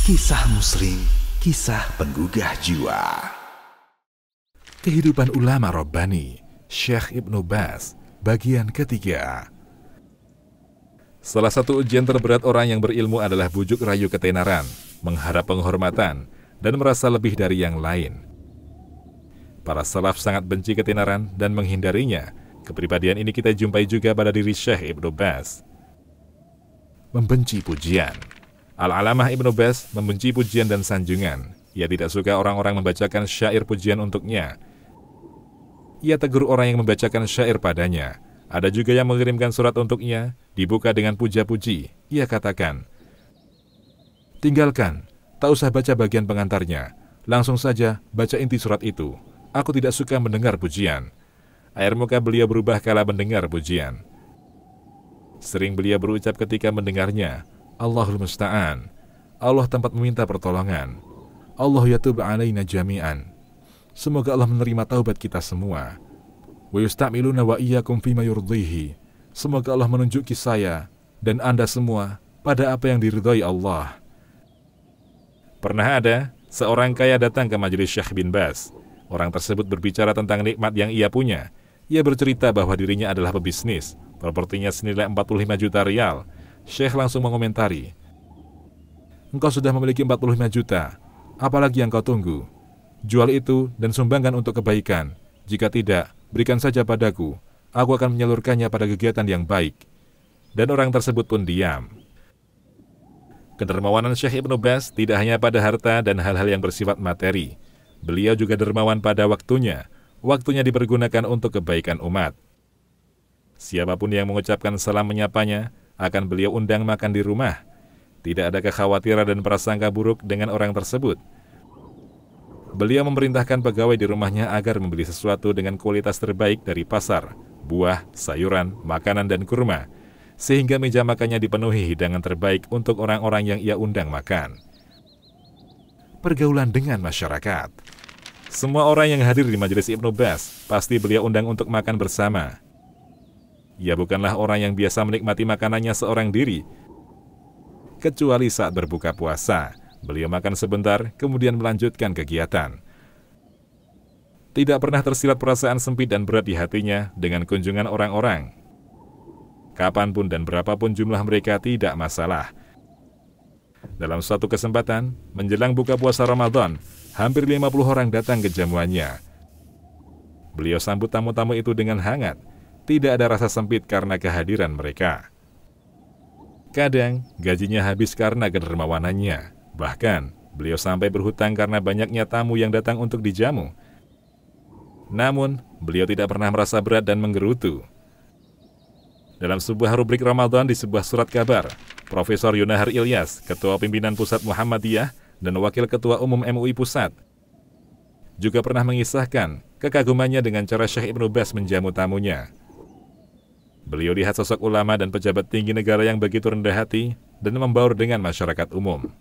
Kisah Muslim, kisah penggugah jiwa. Kehidupan ulama Rabbani, Syekh Ibnu Baz, bagian ketiga. Salah satu ujian terberat orang yang berilmu adalah bujuk rayu ketenaran, mengharap penghormatan, dan merasa lebih dari yang lain. Para salaf sangat benci ketenaran dan menghindarinya. Kepribadian ini kita jumpai juga pada diri Syekh Ibnu Baz. Membenci pujian. Al-Alamah Ibnu Baz membenci pujian dan sanjungan. Ia tidak suka orang-orang membacakan syair pujian untuknya. Ia tegur orang yang membacakan syair padanya. Ada juga yang mengirimkan surat untuknya, dibuka dengan puja-puji. Ia katakan, "Tinggalkan, tak usah baca bagian pengantarnya. Langsung saja baca inti surat itu. Aku tidak suka mendengar pujian." Air muka beliau berubah kala mendengar pujian. Sering beliau berucap ketika mendengarnya, Allahul Musta'an, Allah tempat meminta pertolongan. Allah yatub alaina jami'an. Semoga Allah menerima taubat kita semua. Wa yusta'miluna wa iyyakum fima yurdihi. Semoga Allah menunjuki saya dan Anda semua pada apa yang diridhai Allah. Pernah ada seorang kaya datang ke majelis Syekh bin Baz. Orang tersebut berbicara tentang nikmat yang ia punya. Ia bercerita bahwa dirinya adalah pebisnis, propertinya senilai 45 juta rial. Syekh langsung mengomentari, "Engkau sudah memiliki 45 juta, apalagi yang kau tunggu? Jual itu dan sumbangkan untuk kebaikan. Jika tidak, berikan saja padaku. Aku akan menyalurkannya pada kegiatan yang baik." Dan orang tersebut pun diam. Kedermawanan Syekh Ibnu Baz tidak hanya pada harta dan hal-hal yang bersifat materi. Beliau juga dermawan pada waktunya. Waktunya dipergunakan untuk kebaikan umat. Siapapun yang mengucapkan salam menyapanya, akan beliau undang makan di rumah. Tidak ada kekhawatiran dan prasangka buruk dengan orang tersebut. Beliau memerintahkan pegawai di rumahnya agar membeli sesuatu dengan kualitas terbaik dari pasar, buah, sayuran, makanan, dan kurma, sehingga meja makannya dipenuhi hidangan terbaik untuk orang-orang yang ia undang makan. Pergaulan dengan masyarakat. Semua orang yang hadir di majelis Ibnu Baz pasti beliau undang untuk makan bersama. Ia bukanlah orang yang biasa menikmati makanannya seorang diri. Kecuali saat berbuka puasa, beliau makan sebentar, kemudian melanjutkan kegiatan. Tidak pernah tersirat perasaan sempit dan berat di hatinya dengan kunjungan orang-orang. Kapanpun dan berapapun jumlah mereka tidak masalah. Dalam suatu kesempatan, menjelang buka puasa Ramadan, hampir 50 orang datang ke jamuannya. Beliau sambut tamu-tamu itu dengan hangat. Tidak ada rasa sempit karena kehadiran mereka. Kadang, gajinya habis karena kedermawanannya. Bahkan, beliau sampai berhutang karena banyaknya tamu yang datang untuk dijamu. Namun, beliau tidak pernah merasa berat dan menggerutu. Dalam sebuah rubrik Ramadan di sebuah surat kabar, Profesor Yunahar Ilyas, Ketua Pimpinan Pusat Muhammadiyah dan Wakil Ketua Umum MUI Pusat, juga pernah mengisahkan kekagumannya dengan cara Syekh Ibnu Baz menjamu tamunya. Beliau lihat sosok ulama dan pejabat tinggi negara yang begitu rendah hati dan membaur dengan masyarakat umum.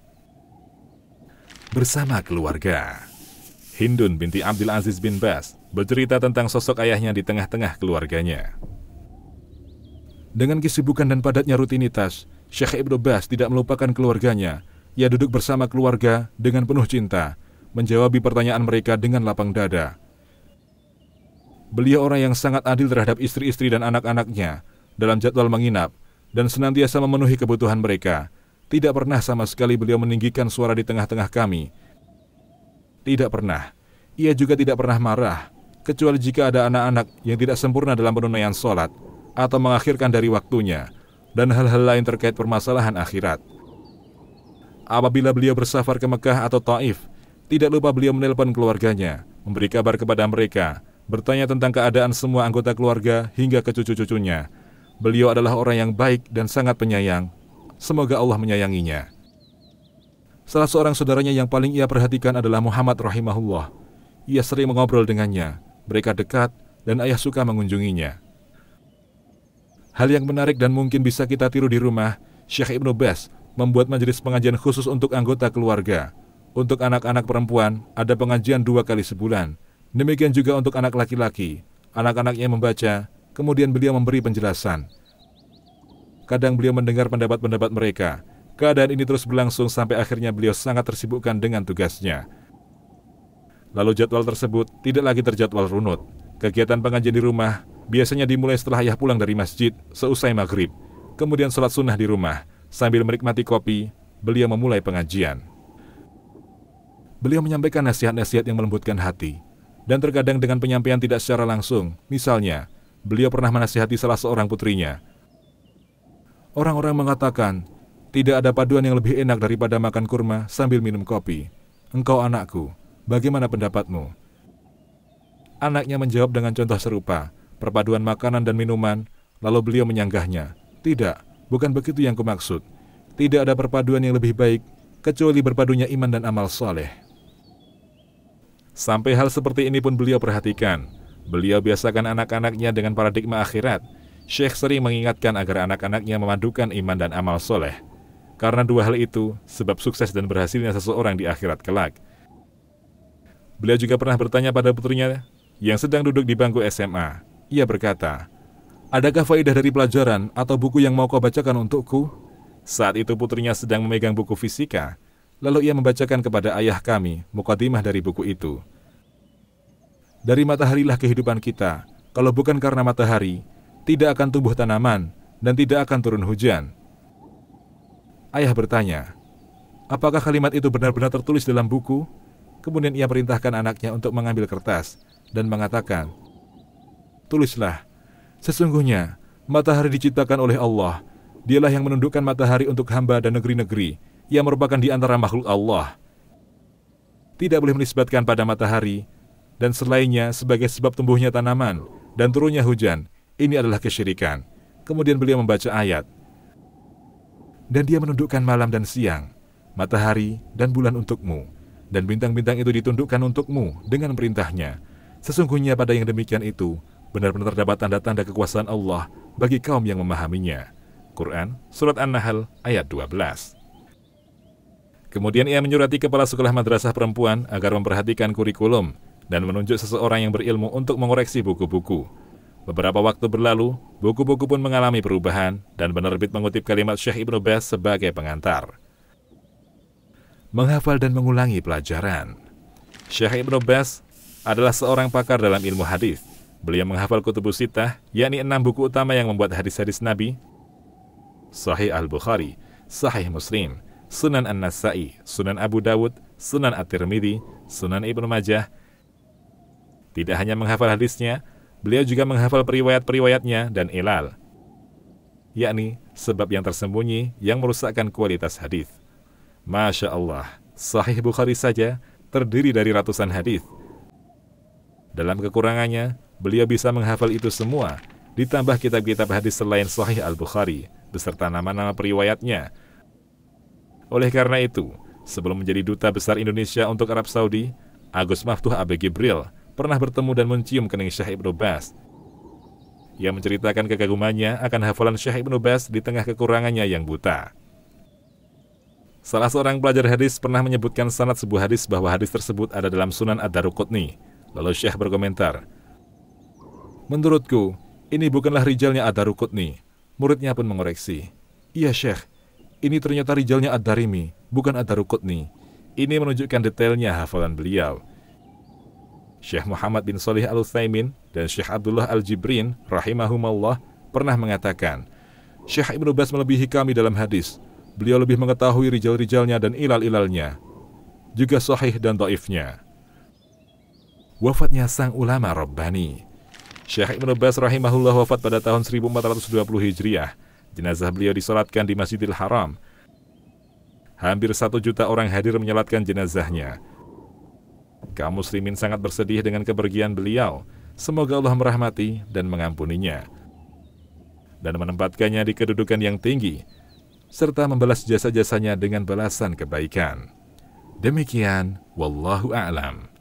Bersama keluarga. Hindun binti Abdul Aziz bin Baz bercerita tentang sosok ayahnya di tengah-tengah keluarganya. Dengan kesibukan dan padatnya rutinitas, Syekh Ibnu Baz tidak melupakan keluarganya. Ia duduk bersama keluarga dengan penuh cinta, menjawabi pertanyaan mereka dengan lapang dada. Beliau orang yang sangat adil terhadap istri-istri dan anak-anaknya dalam jadwal menginap dan senantiasa memenuhi kebutuhan mereka. Tidak pernah sama sekali beliau meninggikan suara di tengah-tengah kami. Tidak pernah. Ia juga tidak pernah marah, kecuali jika ada anak-anak yang tidak sempurna dalam penunaian sholat atau mengakhirkan dari waktunya dan hal-hal lain terkait permasalahan akhirat. Apabila beliau bersafar ke Mekah atau Taif, tidak lupa beliau menelpon keluarganya, memberi kabar kepada mereka, bertanya tentang keadaan semua anggota keluarga hingga ke cucu-cucunya. Beliau adalah orang yang baik dan sangat penyayang. Semoga Allah menyayanginya. Salah seorang saudaranya yang paling ia perhatikan adalah Muhammad rahimahullah. Ia sering mengobrol dengannya. Mereka dekat dan ayah suka mengunjunginya. Hal yang menarik dan mungkin bisa kita tiru di rumah, Syekh Ibnu Baz membuat majelis pengajian khusus untuk anggota keluarga. Untuk anak-anak perempuan, ada pengajian 2 kali sebulan. Demikian juga untuk anak laki-laki. Anak-anaknya membaca, kemudian beliau memberi penjelasan. Kadang beliau mendengar pendapat-pendapat mereka, Keadaan ini terus berlangsung sampai akhirnya beliau sangat tersibukkan dengan tugasnya. Lalu jadwal tersebut tidak lagi terjadwal runut. Kegiatan pengajian di rumah biasanya dimulai setelah ayah pulang dari masjid seusai maghrib. Kemudian sholat sunnah di rumah. Sambil menikmati kopi, beliau memulai pengajian. Beliau menyampaikan nasihat-nasihat yang melembutkan hati. Dan terkadang dengan penyampaian tidak secara langsung. Misalnya, beliau pernah menasihati salah seorang putrinya. Orang-orang mengatakan, tidak ada paduan yang lebih enak daripada makan kurma sambil minum kopi. Engkau anakku, bagaimana pendapatmu? Anaknya menjawab dengan contoh serupa, perpaduan makanan dan minuman, lalu beliau menyanggahnya. Tidak, bukan begitu yang kumaksud. Tidak ada perpaduan yang lebih baik, kecuali berpadunya iman dan amal soleh. Sampai hal seperti ini pun beliau perhatikan. Beliau biasakan anak-anaknya dengan paradigma akhirat. Syekh sering mengingatkan agar anak-anaknya memadukan iman dan amal soleh. Karena dua hal itu, sebab sukses dan berhasilnya seseorang di akhirat kelak. Beliau juga pernah bertanya pada putrinya yang sedang duduk di bangku SMA. Ia berkata, adakah faedah dari pelajaran atau buku yang mau kau bacakan untukku? Saat itu putrinya sedang memegang buku fisika. Lalu ia membacakan kepada ayah kami mukadimah dari buku itu. Dari mataharilah kehidupan kita. Kalau bukan karena matahari, tidak akan tumbuh tanaman dan tidak akan turun hujan. Ayah bertanya, apakah kalimat itu benar-benar tertulis dalam buku? Kemudian ia perintahkan anaknya untuk mengambil kertas dan mengatakan, tulislah, sesungguhnya matahari diciptakan oleh Allah. Dialah yang menundukkan matahari untuk hamba dan negeri-negeri yang merupakan di antara makhluk Allah. Tidak boleh menisbatkan pada matahari dan selainnya sebagai sebab tumbuhnya tanaman dan turunnya hujan. Ini adalah kesyirikan. Kemudian beliau membaca ayat. Dan dia menundukkan malam dan siang, matahari dan bulan untukmu. Dan bintang-bintang itu ditundukkan untukmu dengan perintahnya. Sesungguhnya pada yang demikian itu, benar-benar terdapat tanda-tanda kekuasaan Allah bagi kaum yang memahaminya. Quran, Surat An-Nahl, ayat 12. Kemudian ia menyurati kepala sekolah madrasah perempuan agar memperhatikan kurikulum dan menunjuk seseorang yang berilmu untuk mengoreksi buku-buku. Beberapa waktu berlalu, buku-buku pun mengalami perubahan dan penerbit mengutip kalimat Syekh Ibnu Baz sebagai pengantar. Menghafal dan mengulangi pelajaran. Syekh Ibnu Baz adalah seorang pakar dalam ilmu hadis. Beliau menghafal Kutubus Sittah, yakni 6 buku utama yang membuat hadis-hadis Nabi, Sahih Al-Bukhari, Sahih Muslim, Sunan An-Nasa'i, Sunan Abu Dawud, Sunan At-Tirmidzi, Sunan Ibnu Majah. Tidak hanya menghafal hadisnya, beliau juga menghafal periwayat-periwayatnya dan ilal, yakni sebab yang tersembunyi yang merusakkan kualitas hadis. Masya Allah, Sahih Bukhari saja terdiri dari ratusan hadis. Dalam kekurangannya, beliau bisa menghafal itu semua, ditambah kitab-kitab hadis selain Sahih Al-Bukhari, beserta nama-nama periwayatnya. Oleh karena itu, sebelum menjadi duta besar Indonesia untuk Arab Saudi, Agus Maftuh Abe Gibril pernah bertemu dan mencium kening Syekh Ibnu Baz. Ia menceritakan kekagumannya akan hafalan Syekh Ibnu Baz di tengah kekurangannya yang buta. Salah seorang pelajar hadis pernah menyebutkan sanad sebuah hadis bahwa hadis tersebut ada dalam Sunan Ad-Daruqutni. Lalu Syekh berkomentar, menurutku, ini bukanlah rijalnya Ad-Daruqutni. Muridnya pun mengoreksi, iya Syekh, ini ternyata rijalnya Ad-Darimi, bukan Ad-Daruqutni. Ini menunjukkan detailnya hafalan beliau. Syekh Muhammad bin Shalih Al-Utsaimin dan Syekh Abdullah Al-Jibrin rahimahumallah pernah mengatakan, Syekh Ibnu Baz melebihi kami dalam hadis. Beliau lebih mengetahui rijal-rijalnya dan ilal-ilalnya, juga sahih dan dhaifnya. Wafatnya sang ulama Rabbani. Syekh Ibnu Baz rahimahullah wafat pada tahun 1420 Hijriah. Jenazah beliau disolatkan di Masjidil Haram. Hampir 1 juta orang hadir menyolatkan jenazahnya. Kaum muslimin sangat bersedih dengan kepergian beliau. Semoga Allah merahmati dan mengampuninya dan menempatkannya di kedudukan yang tinggi, serta membalas jasa-jasanya dengan balasan kebaikan. Demikian, wallahu a'lam.